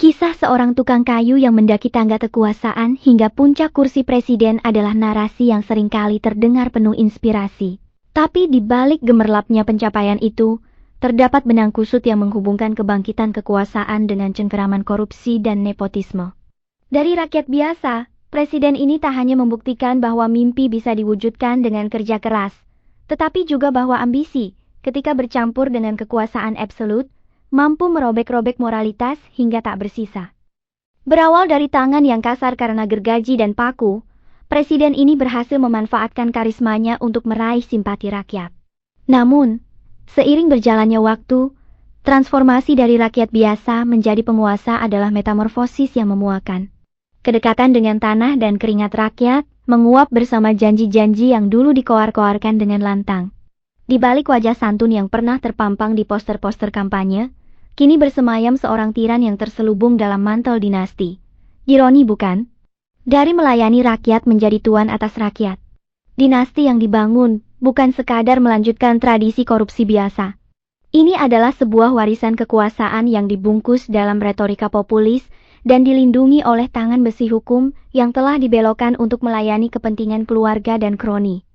Kisah seorang tukang kayu yang mendaki tangga kekuasaan hingga puncak kursi presiden adalah narasi yang seringkali terdengar penuh inspirasi. Tapi di balik gemerlapnya pencapaian itu, terdapat benang kusut yang menghubungkan kebangkitan kekuasaan dengan cengkeraman korupsi dan nepotisme. Dari rakyat biasa, presiden ini tak hanya membuktikan bahwa mimpi bisa diwujudkan dengan kerja keras, tetapi juga bahwa ambisi, ketika bercampur dengan kekuasaan absolut, mampu merobek-robek moralitas hingga tak bersisa. Berawal dari tangan yang kasar karena gergaji dan paku, presiden ini berhasil memanfaatkan karismanya untuk meraih simpati rakyat. Namun, seiring berjalannya waktu, transformasi dari rakyat biasa menjadi penguasa adalah metamorfosis yang memuakan. Kedekatan dengan tanah dan keringat rakyat menguap bersama janji-janji yang dulu dikoar-koarkan dengan lantang. Di balik wajah santun yang pernah terpampang di poster-poster kampanye, kini bersemayam seorang tiran yang terselubung dalam mantel dinasti. Ironi bukan? Dari melayani rakyat menjadi tuan atas rakyat. Dinasti yang dibangun bukan sekadar melanjutkan tradisi korupsi biasa. Ini adalah sebuah warisan kekuasaan yang dibungkus dalam retorika populis dan dilindungi oleh tangan besi hukum yang telah dibelokkan untuk melayani kepentingan keluarga dan kroni.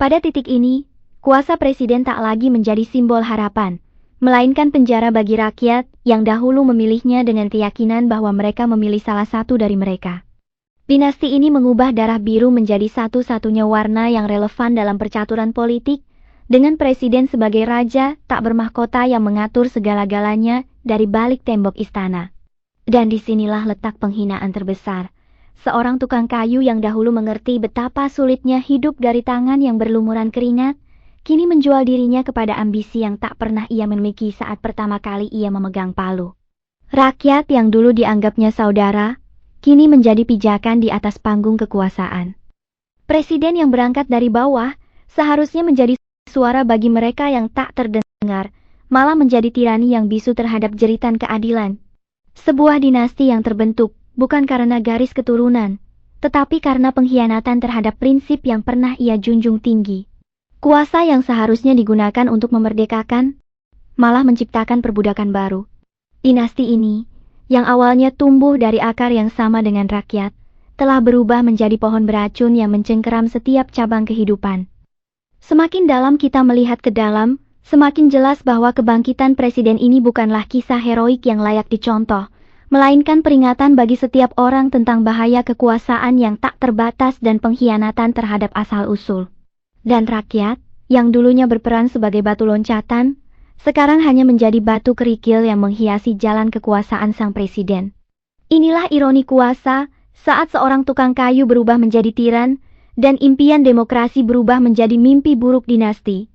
Pada titik ini, kuasa presiden tak lagi menjadi simbol harapan, melainkan penjara bagi rakyat yang dahulu memilihnya dengan keyakinan bahwa mereka memilih salah satu dari mereka. Dinasti ini mengubah darah biru menjadi satu-satunya warna yang relevan dalam percaturan politik, dengan presiden sebagai raja tak bermahkota yang mengatur segala-galanya dari balik tembok istana. Dan disinilah letak penghinaan terbesar. Seorang tukang kayu yang dahulu mengerti betapa sulitnya hidup dari tangan yang berlumuran keringat, kini menjual dirinya kepada ambisi yang tak pernah ia miliki saat pertama kali ia memegang palu. Rakyat yang dulu dianggapnya saudara, kini menjadi pijakan di atas panggung kekuasaan. Presiden yang berangkat dari bawah, seharusnya menjadi suara bagi mereka yang tak terdengar, malah menjadi tirani yang bisu terhadap jeritan keadilan. Sebuah dinasti yang terbentuk, bukan karena garis keturunan, tetapi karena pengkhianatan terhadap prinsip yang pernah ia junjung tinggi. Kuasa yang seharusnya digunakan untuk memerdekakan, malah menciptakan perbudakan baru. Dinasti ini, yang awalnya tumbuh dari akar yang sama dengan rakyat, telah berubah menjadi pohon beracun yang mencengkeram setiap cabang kehidupan. Semakin dalam kita melihat ke dalam, semakin jelas bahwa kebangkitan presiden ini bukanlah kisah heroik yang layak dicontoh, melainkan peringatan bagi setiap orang tentang bahaya kekuasaan yang tak terbatas dan pengkhianatan terhadap asal-usul. Dan rakyat, yang dulunya berperan sebagai batu loncatan, sekarang hanya menjadi batu kerikil yang menghiasi jalan kekuasaan sang presiden. Inilah ironi kuasa, saat seorang tukang kayu berubah menjadi tiran, dan impian demokrasi berubah menjadi mimpi buruk dinasti.